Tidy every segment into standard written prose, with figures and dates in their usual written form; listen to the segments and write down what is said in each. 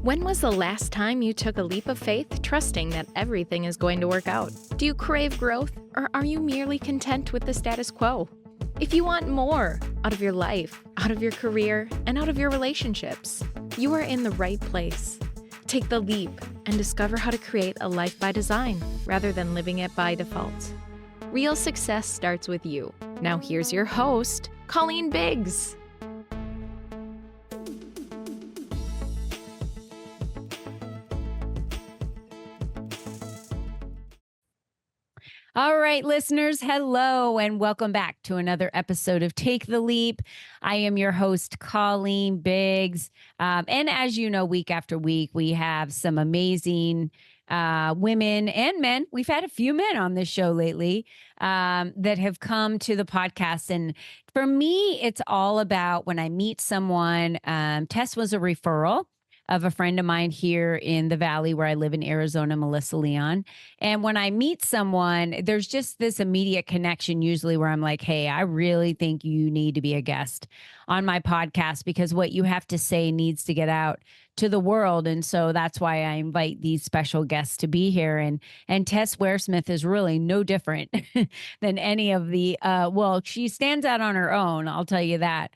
When was the last time you took a leap of faith, trusting that everything is going to work out? Do you crave growth, or are you merely content with the status quo? If you want more out of your life, out of your career, and out of your relationships, you are in the right place. Take the leap and discover how to create a life by design rather than living it by default. Real success starts with you. Now here's your host, Colleen Biggs. All right, listeners, hello, and welcome back to another episode of Take the Leap. I am your host, Colleen Biggs. And as you know, week after week, we have some amazing women and men. We've had a few men on this show lately that have come to the podcast. And for me, it's all about when I meet someone. Tess was a referral of a friend of mine here in the Valley where I live in Arizona, Melissa Leon. And when I meet someone, there's just this immediate connection usually where I'm like, hey, I really think you need to be a guest on my podcast because what you have to say needs to get out to the world. And so that's why I invite these special guests to be here. And Tess Waresmith is really no different than any of the, well, she stands out on her own, I'll tell you that.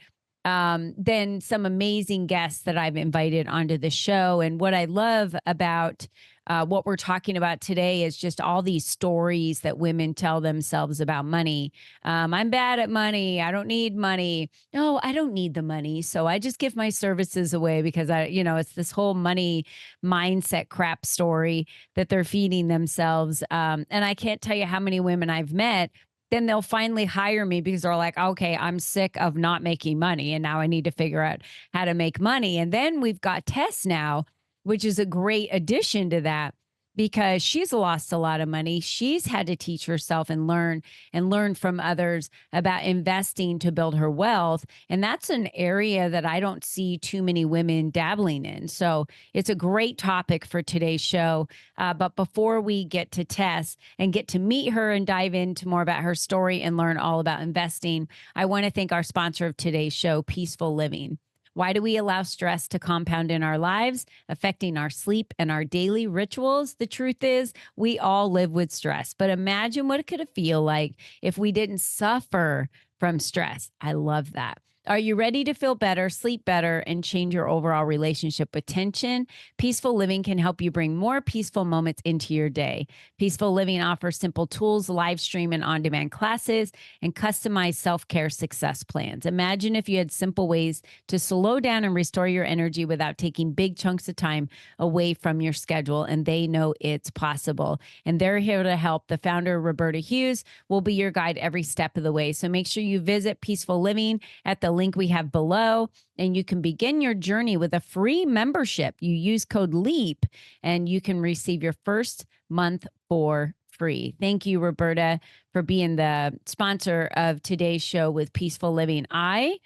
Then some amazing guests that I've invited onto the show. And what I love about what we're talking about today is just all these stories that women tell themselves about money. I'm bad at money. I don't need money. No, I don't need the money. So I just give my services away because it's this whole money mindset crap story that they're feeding themselves. And I can't tell you how many women I've met. Then they'll finally hire me because they're like, okay, I'm sick of not making money. And now I need to figure out how to make money. And then we've got Tess now, which is a great addition to that because she's lost a lot of money. She's had to teach herself and learn from others about investing to build her wealth. And that's an area that I don't see too many women dabbling in. So it's a great topic for today's show. But before we get to Tess and get to meet her and dive into more about her story and learn all about investing, I want to thank our sponsor of today's show, Peaceful Living. Why do we allow stress to compound in our lives, affecting our sleep and our daily rituals? The truth is, we all live with stress, but imagine what it could feel like if we didn't suffer from stress. I love that. Are you ready to feel better, sleep better, and change your overall relationship with tension? Peaceful Living can help you bring more peaceful moments into your day. Peaceful Living offers simple tools, live stream and on-demand classes, and customized self-care success plans. Imagine if you had simple ways to slow down and restore your energy without taking big chunks of time away from your schedule, and they know it's possible. And they're here to help. The founder, Roberta Hughes, will be your guide every step of the way. So make sure you visit Peaceful Living at the link we have below, and you can begin your journey with a free membership. You use code LEAP and you can receive your first month for free. Thank you, Roberta, for being the sponsor of today's show with Peaceful Living. I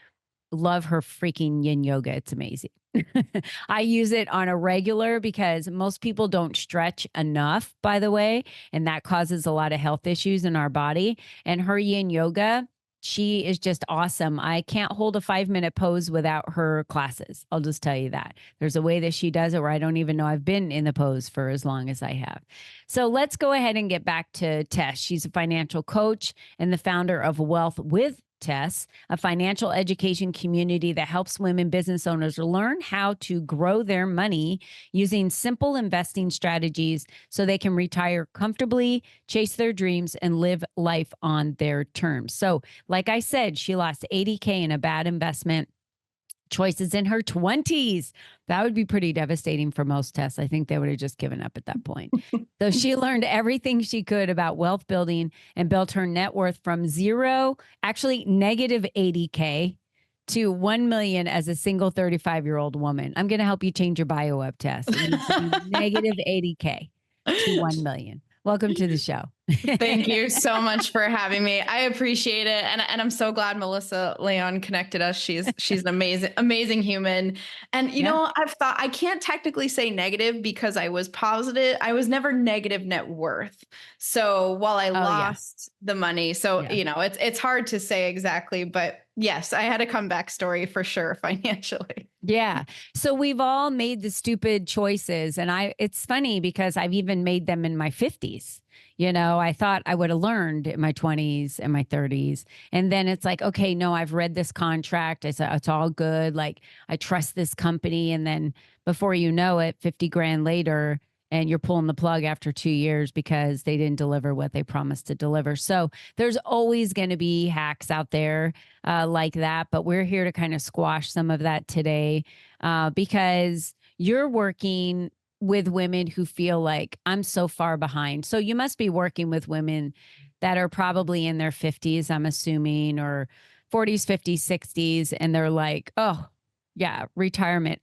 love her freaking yin yoga. It's amazing. I use it on a regular because most people don't stretch enough, by the way, and that causes a lot of health issues in our body. And her yin yoga, she is just awesome. I can't hold a 5-minute pose without her classes. I'll just tell you that. There's a way that she does it where I don't even know I've been in the pose for as long as I have. So let's go ahead and get back to Tess. She's a financial coach and the founder of Wealth with Tess, a financial education community that helps women business owners learn how to grow their money using simple investing strategies so they can retire comfortably, chase their dreams, and live life on their terms. So, like I said, she lost $80K in a bad investment choices in her 20s. That would be pretty devastating for most Tess. I think they would have just given up at that point. So she learned everything she could about wealth building and built her net worth from negative $80K to $1 million as a single 35-year-old woman. I'm going to help you change your bio up, Tess. It needs to be negative $80K to $1 million. Welcome to the show. Thank you so much for having me. I appreciate it. And I'm so glad Melissa Leon connected us. She's an amazing human. And Yeah. I've thought I can't technically say negative because I was positive. I was never negative net worth. So while I Oh, yeah. lost the money, so Yeah. it's hard to say exactly, but yes, I had a comeback story for sure financially. Yeah. So we've all made the stupid choices. And it's funny because I've even made them in my 50s. I thought I would have learned in my 20s and my 30s. And then it's like, okay, no, I've read this contract. I said, it's all good. Like, I trust this company. And then before you know it, 50 grand later, and you're pulling the plug after 2 years because they didn't deliver what they promised to deliver. So there's always going to be hacks out there like that. But we're here to kind of squash some of that today because you're working with women who feel like I'm so far behind. So you must be working with women that are probably in their 50s, I'm assuming, or 40s, 50s, 60s. And they're like, oh, yeah, retirement.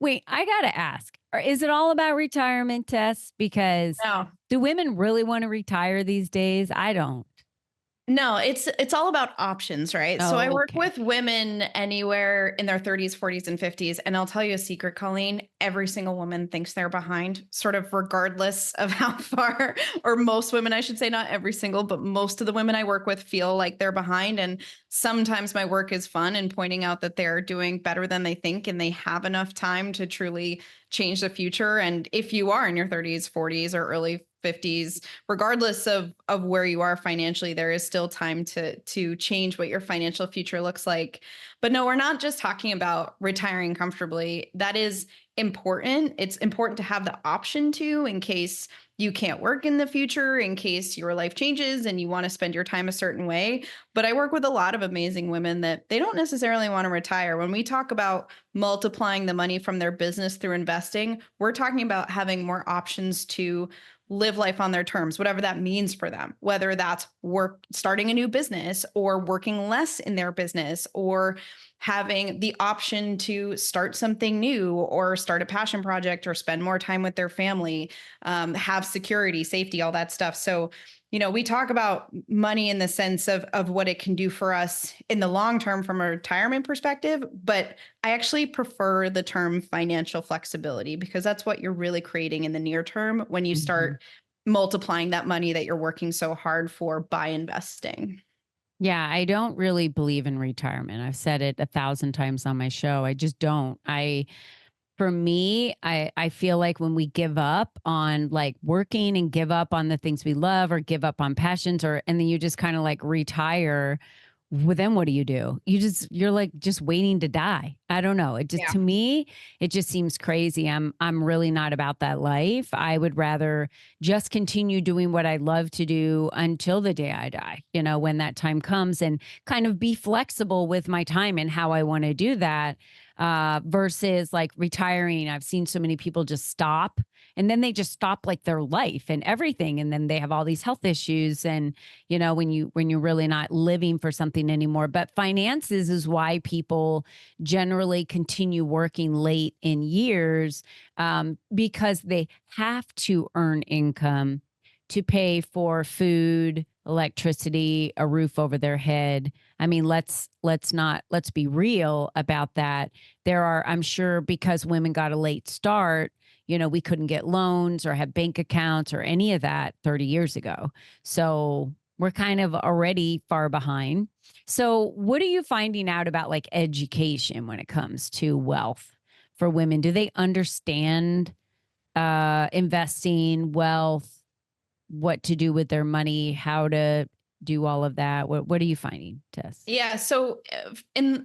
Wait, I got to ask, is it all about retirement, Tess? Because No. do women really want to retire these days? I don't. No, it's all about options, right? So I Oh, work okay. with women anywhere in their 30s, 40s, and 50s. And I'll tell you a secret, Colleen, every single woman thinks they're behind, sort of regardless of how far, or most women, I should say, not every single, but most of the women I work with feel like they're behind. And sometimes my work is fun and pointing out that they're doing better than they think and they have enough time to truly change the future. And if you are in your 30s, 40s, or early 50s, regardless of where you are financially, there is still time to change what your financial future looks like. But no, we're not just talking about retiring comfortably. That is important. It's important to have the option to, in case you can't work in the future, in case your life changes and you want to spend your time a certain way. But I work with a lot of amazing women that they don't necessarily want to retire. When we talk about multiplying the money from their business through investing, we're talking about having more options to live life on their terms, whatever that means for them, whether that's starting a new business or working less in their business or having the option to start something new or start a passion project or spend more time with their family, have security, safety, all that stuff. So, we talk about money in the sense of what it can do for us in the long term from a retirement perspective, but I actually prefer the term financial flexibility because that's what you're really creating in the near term when you Mhm. start multiplying that money that you're working so hard for by investing. Yeah, I don't really believe in retirement. I've said it 1,000 times on my show. I just don't. For me, I feel like when we give up on like working and give up on the things we love or give up on passions and then you just kind of like retire, well, then what do? You're like just waiting to die. I don't know. It just Yeah. to me, it just seems crazy. I'm really not about that life. I would rather just continue doing what I love to do until the day I die, when that time comes and kind of be flexible with my time and how I want to do that versus like retiring. I've seen so many people just stop and then they just stop like their life and everything. And then they have all these health issues. And, when you're really not living for something anymore. But finances is why people generally continue working late in years because they have to earn income to pay for food, electricity, a roof over their head. I mean, let's be real about that. I'm sure because women got a late start, we couldn't get loans or have bank accounts or any of that 30 years ago. So we're kind of already far behind. So what are you finding out about like education when it comes to wealth for women? Do they understand investing, wealth, what to do with their money, how to do all of that? What are you finding, Tess? Yeah. So, in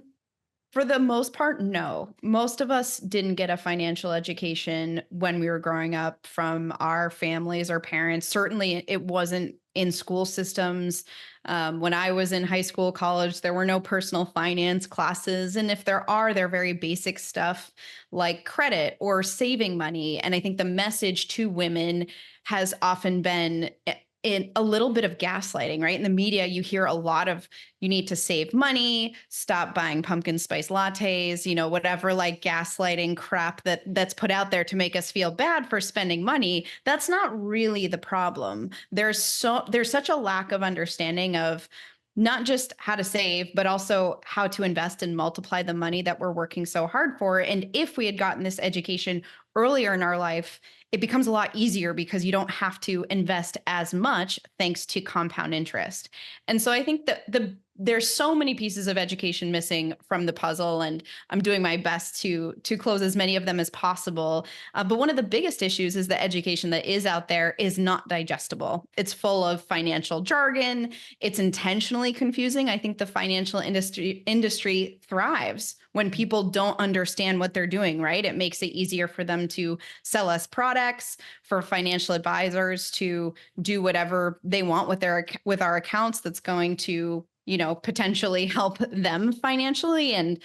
for the most part, no. Most of us didn't get a financial education when we were growing up from our families or parents. Certainly, it wasn't in school systems. When I was in high school, college, there were no personal finance classes. And if there are, they're very basic stuff like credit or saving money. And I think the message to women has often been in a little bit of gaslighting, right? In the media, you hear a lot of, you need to save money, stop buying pumpkin spice lattes, whatever like gaslighting crap that's put out there to make us feel bad for spending money. That's not really the problem. There's such a lack of understanding of not just how to save, but also how to invest and multiply the money that we're working so hard for. And if we had gotten this education earlier in our life, it becomes a lot easier because you don't have to invest as much thanks to compound interest. And so I think that there's so many pieces of education missing from the puzzle, and I'm doing my best to close as many of them as possible. But one of the biggest issues is the education that is out there is not digestible. It's full of financial jargon. It's intentionally confusing. I think the financial industry thrives when people don't understand what they're doing, right? It makes it easier for them to sell us products, for financial advisors to do whatever they want with our accounts that's going to potentially help them financially. And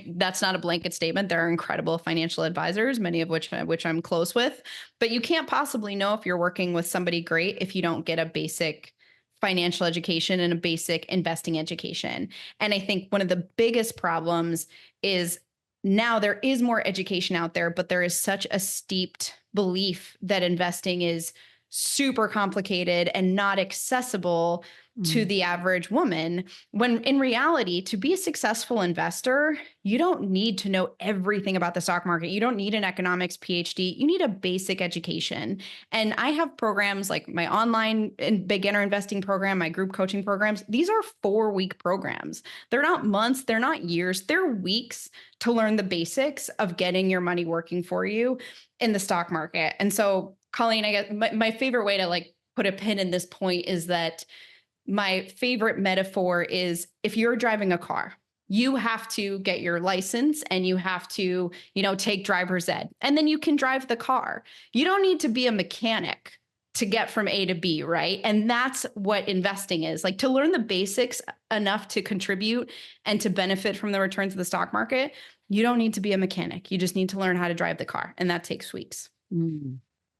that's not a blanket statement. There are incredible financial advisors, many of which I'm close with, but you can't possibly know if you're working with somebody great if you don't get a basic financial education and a basic investing education. And I think one of the biggest problems is now there is more education out there, but there is such a steeped belief that investing is super complicated and not accessible to the average woman, when in reality, to be a successful investor, you don't need to know everything about the stock market. You don't need an economics PhD. You need a basic education. And I have programs like my online and beginner investing program, my group coaching programs. These are 4-week programs. They're not months, they're not years, they're weeks to learn the basics of getting your money working for you in the stock market. And so, Colleen, I guess my favorite way to like put a pin in this point is that my favorite metaphor is if you're driving a car, you have to get your license and you have to, take driver's ed, and then you can drive the car. You don't need to be a mechanic to get from A to B, right? And that's what investing is. Like, to learn the basics enough to contribute and to benefit from the returns of the stock market, you don't need to be a mechanic. You just need to learn how to drive the car, and that takes weeks.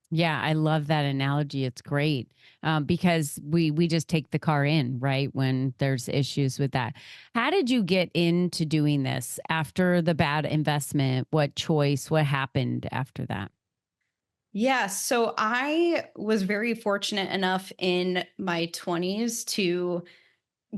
Yeah, I love that analogy. It's great because we just take the car in, right, when there's issues with that. How did you get into doing this after the bad investment? What happened after that? Yeah, so I was very fortunate enough in my 20s to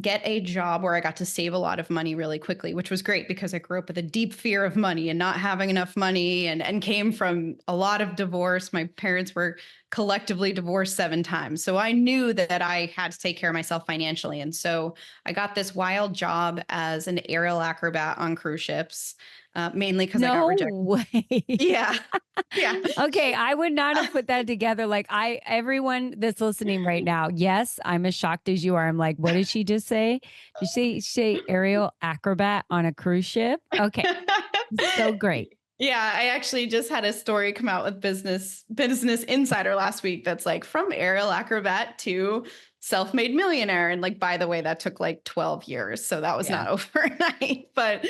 get a job where I got to save a lot of money really quickly, which was great because I grew up with a deep fear of money and not having enough money, and came from a lot of divorce. My parents were collectively divorced 7 times. So I knew that I had to take care of myself financially. And so I got this wild job as an aerial acrobat on cruise ships, mainly because I got rejected. No way. Yeah. Yeah. Okay, I would not have put that together. Like everyone that's listening right now, yes, I'm as shocked as you are. I'm like, what did she just say? Did she say aerial acrobat on a cruise ship? Okay, so great. Yeah, I actually just had a story come out with Business Insider last week that's like, from aerial acrobat to self-made millionaire. And like, by the way, that took like 12 years. So that was not overnight. But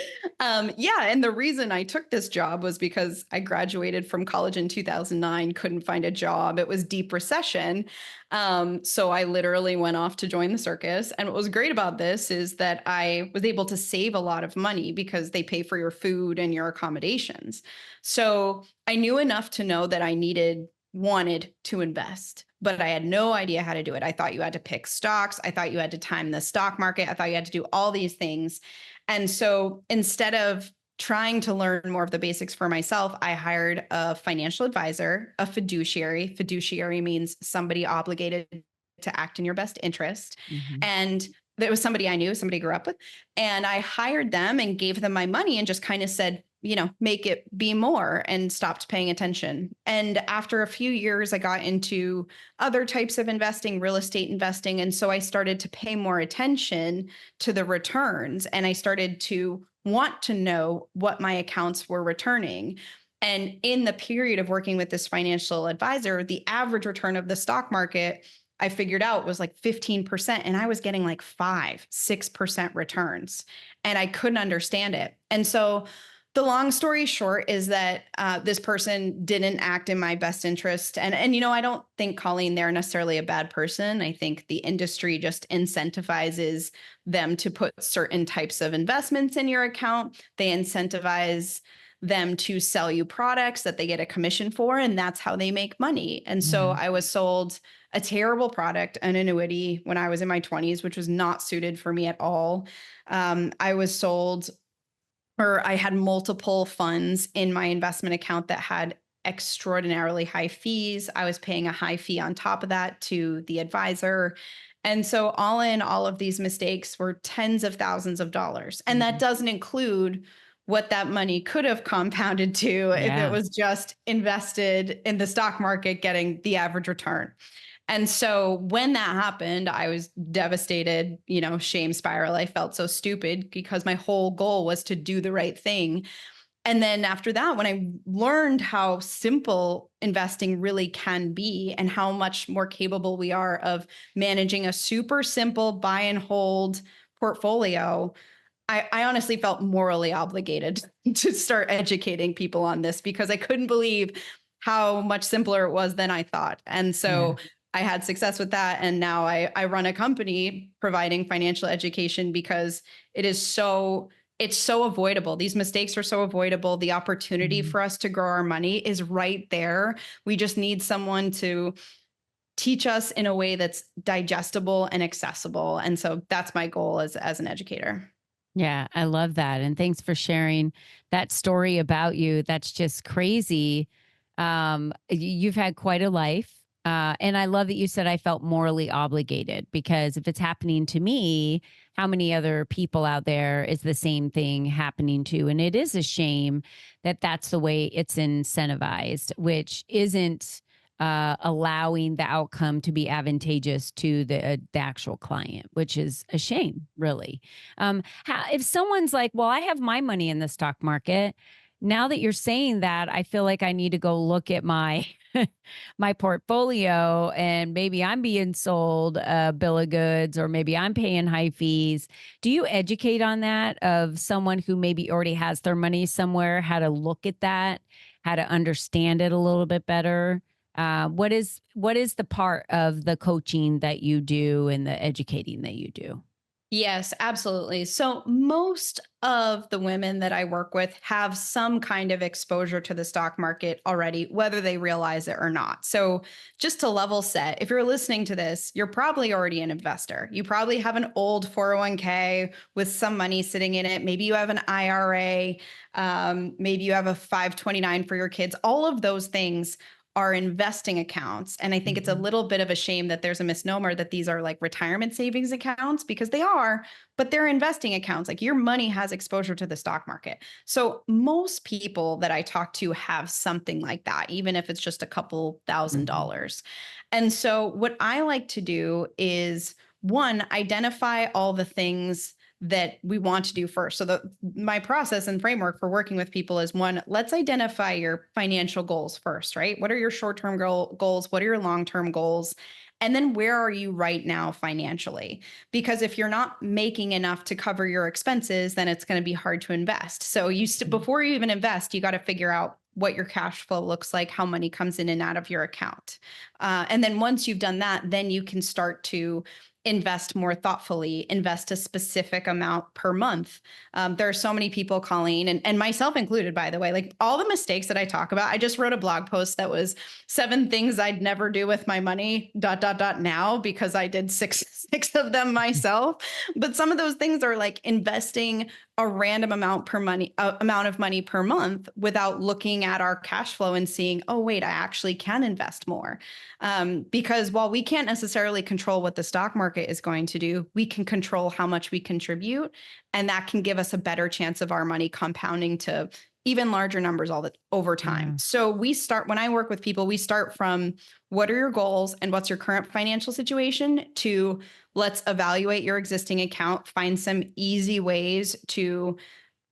yeah, and the reason I took this job was because I graduated from college in 2009, couldn't find a job. It was deep recession. So I literally went off to join the circus. And what was great about this is that I was able to save a lot of money because they pay for your food and your accommodations. So I knew enough to know that I wanted to invest, but I had no idea how to do it. I thought you had to pick stocks. I thought you had to time the stock market. I thought you had to do all these things. And so instead of trying to learn more of the basics for myself, I hired a financial advisor, a fiduciary. Fiduciary means somebody obligated to act in your best interest. And there was somebody I knew, somebody I grew up with, and I hired them and gave them my money and just kind of said, make it be more, and stopped paying attention. And after a few years, I got into other types of investing, real estate investing. And so I started to pay more attention to the returns, and I started to want to know what my accounts were returning. And in the period of working with this financial advisor, the average return of the stock market, I figured out, was like 15%. And I was getting like 5-6% returns, and I couldn't understand it. And so The long story short is that this person didn't act in my best interest. And, I don't think, Colleen, they're necessarily a bad person. I think the industry just incentivizes them to put certain types of investments in your account. They incentivize them to sell you products that they get a commission for, and that's how they make money. And so Yeah. I was sold a terrible product, an annuity, when I was in my 20s, which was not suited for me at all. I was sold, or I had multiple funds in my investment account that had extraordinarily high fees. I was paying a high fee on top of that to the advisor. And so all in, all of these mistakes were tens of thousands of dollars. And that doesn't include what that money could have compounded to if it was just invested in the stock market getting the average return. And so when that happened, I was devastated, shame spiral. I felt so stupid because my whole goal was to do the right thing. And then after that, when I learned how simple investing really can be and how much more capable we are of managing a super simple buy and hold portfolio, I honestly felt morally obligated to start educating people on this because I couldn't believe how much simpler it was than I thought. And so I had success with that. And now I run a company providing financial education because it's so avoidable. These mistakes are so avoidable. The opportunity for us to grow our money is right there. We just need someone to teach us in a way that's digestible and accessible. And so that's my goal as an educator. Yeah, I love that. And thanks for sharing that story about you. That's just crazy. You've had quite a life. And I love that you said I felt morally obligated because if it's happening to me, how many other people out there is the same thing happening to? And it is a shame that that's the way it's incentivized, which isn't allowing the outcome to be advantageous to the actual client, which is a shame, really. If someone's like, well, I have my money in the stock market. Now that you're saying that, I feel like I need to go look at my my portfolio and maybe I'm being sold a bill of goods or maybe I'm paying high fees. Do you educate on that of someone who maybe already has their money somewhere, how to look at that, how to understand it a little bit better? What is the part of the coaching that you do and the educating that you do? Yes, absolutely. So most of the women that I work with have some kind of exposure to the stock market already, whether they realize it or not. So just to level set, if you're listening to this, you're probably already an investor. You probably have an old 401k with some money sitting in it. Maybe you have an IRA. Maybe you have a 529 for your kids. All of those things are investing accounts. And I think it's a little bit of a shame that there's a misnomer that these are like retirement savings accounts, because they are, but they're investing accounts. Like your money has exposure to the stock market. So most people that I talk to have something like that, even if it's just a couple $1,000s. And so what I like to do is, one, identify all the things that we want to do first. So my process and framework for working with people is, one, let's identify your financial goals first, right? What are your short-term goals? What are your long-term goals? And then where are you right now financially? Because if you're not making enough to cover your expenses, then it's going to be hard to invest. So before you even invest, you got to figure out what your cash flow looks like, how money comes in and out of your account. And then once you've done that, then you can start to invest more thoughtfully, invest a specific amount per month. There are so many people, Colleen, and myself included, by the way, like all the mistakes that I talk about. I just wrote a blog post that was 7 things I'd never do with my money, ... now, because I did six of them myself. But some of those things are like investing a random amount of money per month without looking at our cash flow and seeing, oh, wait, I actually can invest more. Because while we can't necessarily control what the stock market is going to do, we can control how much we contribute. And that can give us a better chance of our money compounding to even larger numbers over time. Yeah. So when I work with people, we start from what are your goals and what's your current financial situation to let's evaluate your existing account, find some easy ways to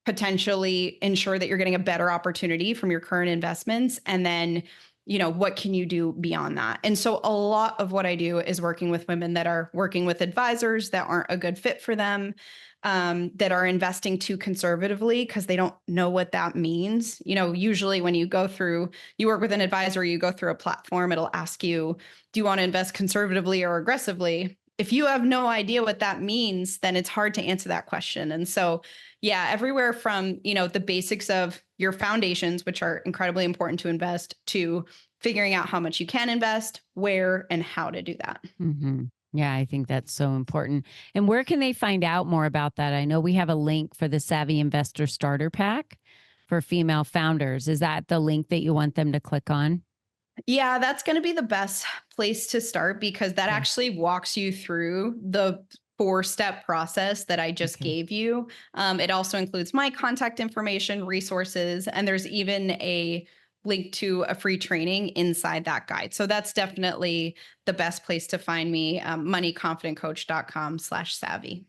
potentially ensure that you're getting a better opportunity from your current investments. And then what can you do beyond that? And so a lot of what I do is working with women that are working with advisors that aren't a good fit for them, that are investing too conservatively because they don't know what that means. Usually when you work with an advisor, you go through a platform, it'll ask you, do you want to invest conservatively or aggressively? If you have no idea what that means, then it's hard to answer that question. And so, yeah, everywhere from, the basics of your foundations, which are incredibly important to invest, to figuring out how much you can invest, where, and how to do that. Mm-hmm. Yeah, I think that's so important. And where can they find out more about that? I know we have a link for the Savvy Investor Starter Pack for female founders. Is that the link that you want them to click on? Yeah, that's going to be the best place to start because that actually walks you through the 4-step process that I just gave you. It also includes my contact information, resources, and there's even a link to a free training inside that guide. So that's definitely the best place to find me, moneyconfidentcoach.com/savvy.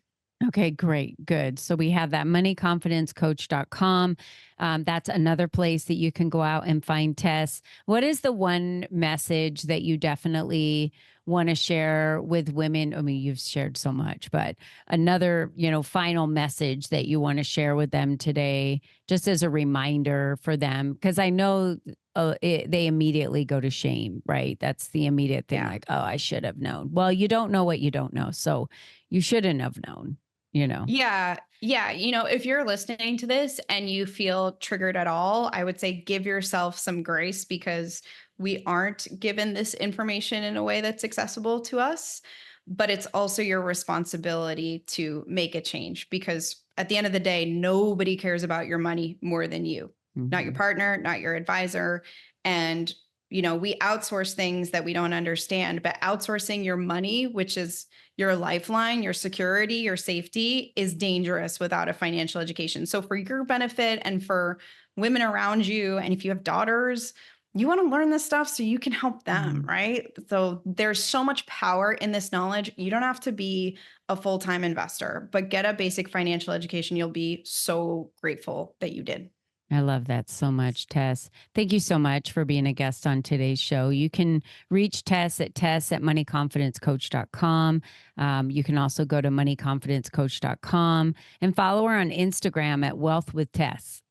Okay, great. Good. So we have that moneyconfidencecoach.com. That's another place that you can go out and find Tess. What is the one message that you definitely want to share with women? I mean, you've shared so much, but another, final message that you want to share with them today, just as a reminder for them, because I know they immediately go to shame, right? That's the immediate thing, like, oh, I should have known. Well, you don't know what you don't know. So you shouldn't have known. Yeah. Yeah. If you're listening to this and you feel triggered at all, I would say give yourself some grace because we aren't given this information in a way that's accessible to us. But it's also your responsibility to make a change because at the end of the day, nobody cares about your money more than you, not your partner, not your advisor. And we outsource things that we don't understand, but outsourcing your money, which is your lifeline, your security, your safety, is dangerous without a financial education. So for your benefit and for women around you, and if you have daughters, you want to learn this stuff so you can help them, right? So there's so much power in this knowledge. You don't have to be a full-time investor, but get a basic financial education. You'll be so grateful that you did. I love that so much, Tess. Thank you so much for being a guest on today's show. You can reach Tess at moneyconfidencecoach.com. You can also go to moneyconfidencecoach.com and follow her on Instagram at Wealth with Tess.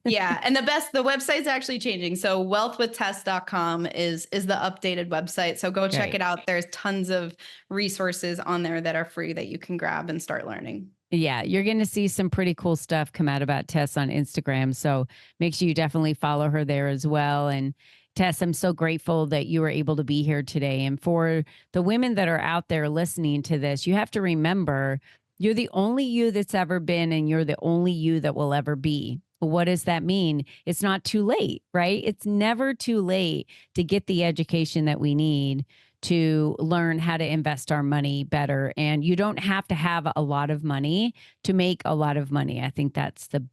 Yeah. And the website's actually changing. So wealthwithtess.com is the updated website. So go check it out. There's tons of resources on there that are free that you can grab and start learning. Yeah, you're going to see some pretty cool stuff come out about Tess on Instagram. So make sure you definitely follow her there as well. And Tess, I'm so grateful that you were able to be here today. And for the women that are out there listening to this, you have to remember you're the only you that's ever been, and you're the only you that will ever be. What does that mean? It's not too late, right? It's never too late to get the education that we need to learn how to invest our money better. And you don't have to have a lot of money to make a lot of money. I think that's the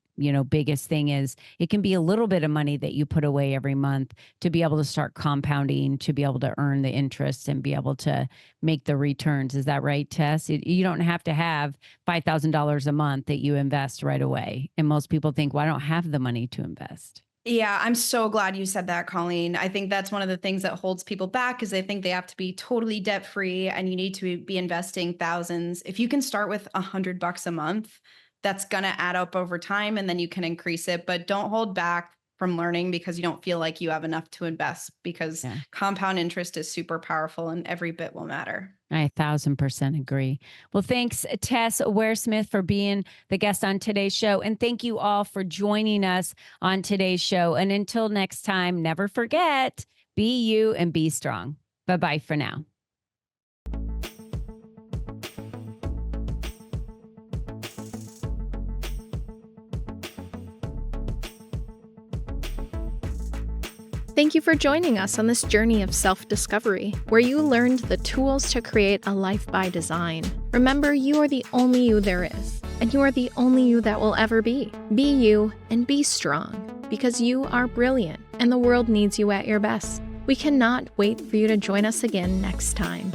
biggest thing is it can be a little bit of money that you put away every month to be able to start compounding, to be able to earn the interest and be able to make the returns. Is that right, Tess? You don't have to have $5,000 a month that you invest right away. And most people think, well, I don't have the money to invest. Yeah, I'm so glad you said that, Colleen. I think that's one of the things that holds people back is they think they have to be totally debt free and you need to be investing thousands. If you can start with $100 a month, that's going to add up over time and then you can increase it. But don't hold back from learning because you don't feel like you have enough to invest because compound interest is super powerful and every bit will matter. I 1,000% agree. Well, thanks, Tess Waresmith, for being the guest on today's show. And thank you all for joining us on today's show. And until next time, never forget, be you and be strong. Bye-bye for now. Thank you for joining us on this journey of self-discovery, where you learned the tools to create a life by design. Remember, you are the only you there is, and you are the only you that will ever be. Be you and be strong, because you are brilliant, and the world needs you at your best. We cannot wait for you to join us again next time.